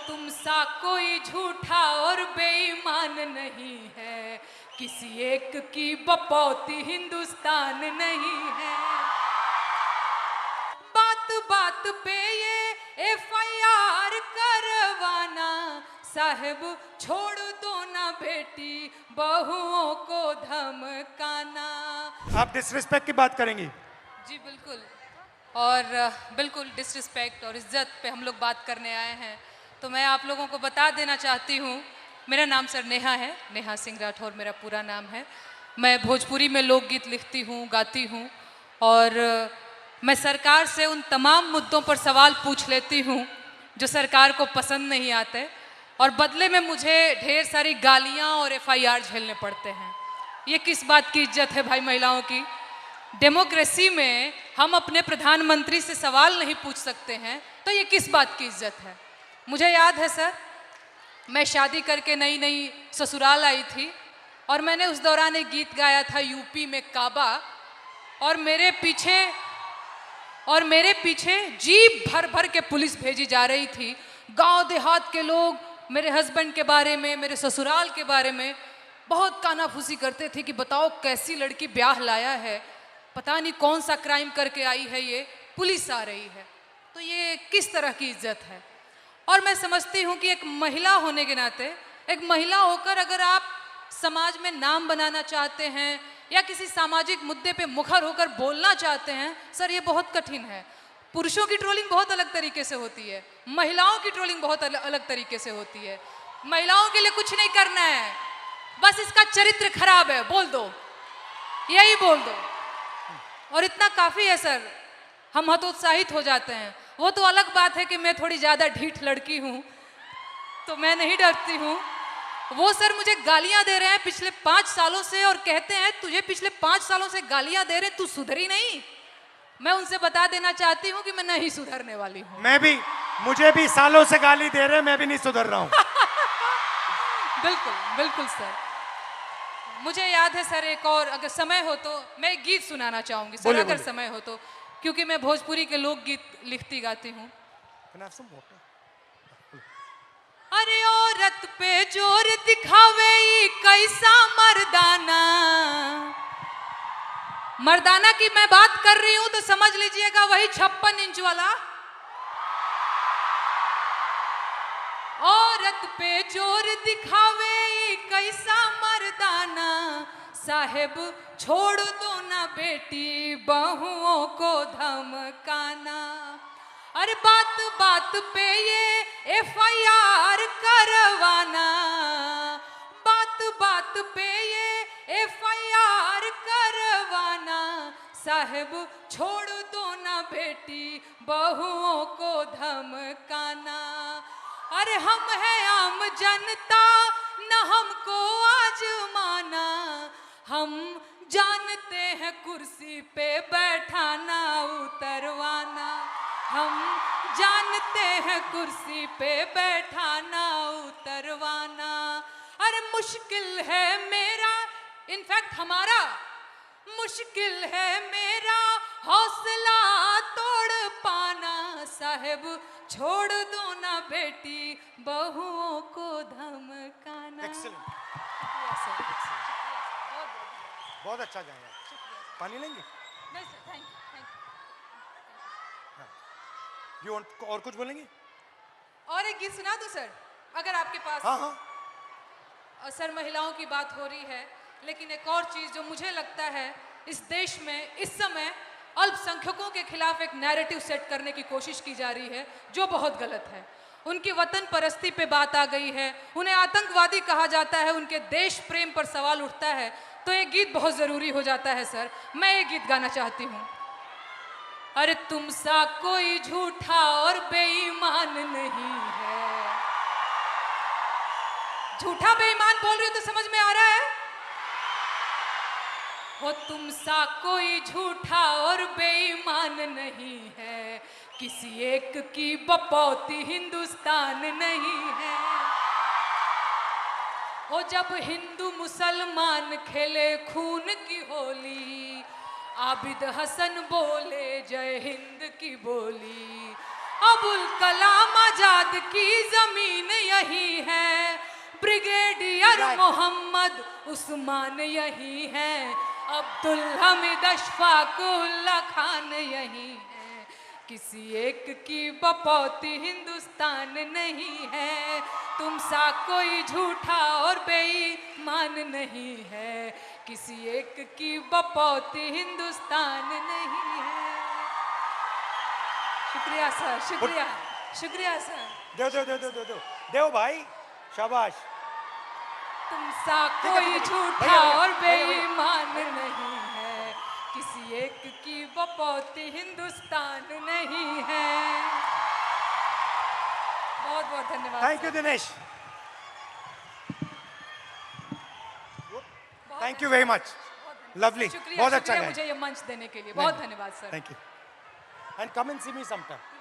तुम सा कोई झूठा और बेईमान नहीं है, किसी एक की बपौती हिंदुस्तान नहीं है। बात बात पे ये FIR करवाना, साहब छोड़ दो ना बेटी बहुओं को धमकाना। आप डिसरिस्पेक्ट की बात करेंगी? जी बिल्कुल, और बिल्कुल डिसरिस्पेक्ट और इज्जत पे हम लोग बात करने आए हैं। तो मैं आप लोगों को बता देना चाहती हूँ, मेरा नाम सर नेहा है, नेहा सिंह राठौर मेरा पूरा नाम है। मैं भोजपुरी में लोकगीत लिखती हूँ, गाती हूँ, और मैं सरकार से उन तमाम मुद्दों पर सवाल पूछ लेती हूँ जो सरकार को पसंद नहीं आते, और बदले में मुझे ढेर सारी गालियाँ और FIR झेलने पड़ते हैं। ये किस बात की इज्जत है भाई महिलाओं की? डेमोक्रेसी में हम अपने प्रधानमंत्री से सवाल नहीं पूछ सकते हैं, तो ये किस बात की इज्जत है? मुझे याद है सर, मैं शादी करके नई नई ससुराल आई थी, और मैंने उस दौरान एक गीत गाया था यूपी में काबा, और मेरे पीछे जीप भर भर के पुलिस भेजी जा रही थी। गांव देहात के लोग मेरे हस्बैंड के बारे में, मेरे ससुराल के बारे में बहुत कानाफूसी करते थे कि बताओ कैसी लड़की ब्याह लाया है, पता नहीं कौन सा क्राइम करके आई है, ये पुलिस आ रही है। तो ये किस तरह की इज्जत है? और मैं समझती हूँ कि एक महिला होने के नाते, एक महिला होकर अगर आप समाज में नाम बनाना चाहते हैं या किसी सामाजिक मुद्दे पे मुखर होकर बोलना चाहते हैं, सर ये बहुत कठिन है। पुरुषों की ट्रोलिंग बहुत अलग तरीके से होती है, महिलाओं की ट्रोलिंग बहुत अलग तरीके से होती है। महिलाओं के लिए कुछ नहीं करना है, बस इसका चरित्र खराब है बोल दो, यही बोल दो, और इतना काफ़ी है सर, हम हतोत्साहित हो जाते हैं। वो तो अलग बात है कि मैं थोड़ी ज़्यादा ढीठ लड़की हूँ, तो मैं नहीं डरती हूँ। वो सर मुझे गालियाँ दे रहे हैं पिछले 5 सालों से, और कहते हैं तुझे पिछले 5 सालों से गालियाँ दे रहे, तू सुधरी नहीं। मैं उनसे बता देना चाहती हूँ कि मैं नहीं सुधरने वाली हूँ। मुझे भी सालों से गाली दे रहे, मैं भी नहीं सुधर रहा हूँ। बिल्कुल बिल्कुल सर। मुझे याद है सर, एक और अगर समय हो तो मैं एक गीत सुनाना चाहूँगी सर, अगर समय हो तो, क्योंकि मैं भोजपुरी के लोकगीत लिखती गाती हूँ। अरे औरत पे जोर दिखावे कैसा मर्दाना, मर्दाना की मैं बात कर रही हूं तो समझ लीजिएगा वही 56 इंच वाला। औरत पे जोर दिखावे कैसा मर्दाना, साहेब छोड़ दो ना बेटी बहुओं को धमकाना। अरे बात बात पे ये FIR करवाना, बात बात पे ये FIR करवाना, साहब छोड़ दो ना बेटी बहुओं को धमकाना। अरे हम हैं आम जनता, न हमको आजमाना, हम जानते हैं कुर्सी पे बैठाना उतरवाना, हम जानते हैं कुर्सी पे बैठाना उतरवाना। अरे मुश्किल है मेरा, इनफैक्ट हमारा मुश्किल है मेरा हौसला तोड़ पाना, साहब छोड़ दो ना बेटी बहुओं को धमकाना। बहुत अच्छा गाया। पानी लेंगे? नहीं सर, थैंक यू। और कुछ बोलेंगे? और एक गीत सुना दूं सर, अगर आपके पास? हाँ। सर महिलाओं की बात हो रही है, लेकिन एक और चीज़ जो मुझे लगता है इस देश में इस समय अल्पसंख्यकों के खिलाफ एक नैरेटिव सेट करने की कोशिश की जा रही है, जो बहुत गलत है। उनकी वतन परस्ती पे बात आ गई है, उन्हें आतंकवादी कहा जाता है, उनके देश प्रेम पर सवाल उठता है, तो एक गीत बहुत ज़रूरी हो जाता है सर। मैं एक गीत गाना चाहती हूँ। अरे तुम सा कोई झूठा और बेईमान नहीं है। झूठा बेईमान बोल रही हो तो समझ में आ रहा है? हो तुम सा कोई झूठा और बेईमान नहीं है, किसी एक की बपौती हिंदुस्तान नहीं है। हो जब हिंदू मुसलमान खेले खून की होली, आबिद हसन बोले जय हिंद की बोली, अबुल कलाम आजाद की जमीन यही है, ब्रिगेडियर Right. मोहम्मद उस्मान यही है, अब्दुल हमीद अशफाकुल्ला खान यही है, किसी एक की बपौती हिंदुस्तान नहीं है, तुम सा कोई झूठा और बेईमान नहीं है, किसी एक की बपौती हिंदुस्तान नहीं है। शुक्रिया सर, शुक्रिया, शुक्रिया सर। देव भाई, शाबाश। तुम सा कोई झूठा और बेईमान नहीं है, किसी एक की बपौती हिंदुस्तान नहीं है। बहुत बहुत धन्यवाद। Thank you Dinesh, thank you very much, lovely, शुक्रिया, बहुत अच्छा शुक्रिया गाया। मुझे ये मंच देने के लिए, बहुत धन्यवाद sir. Thank you, and come and see me sometime.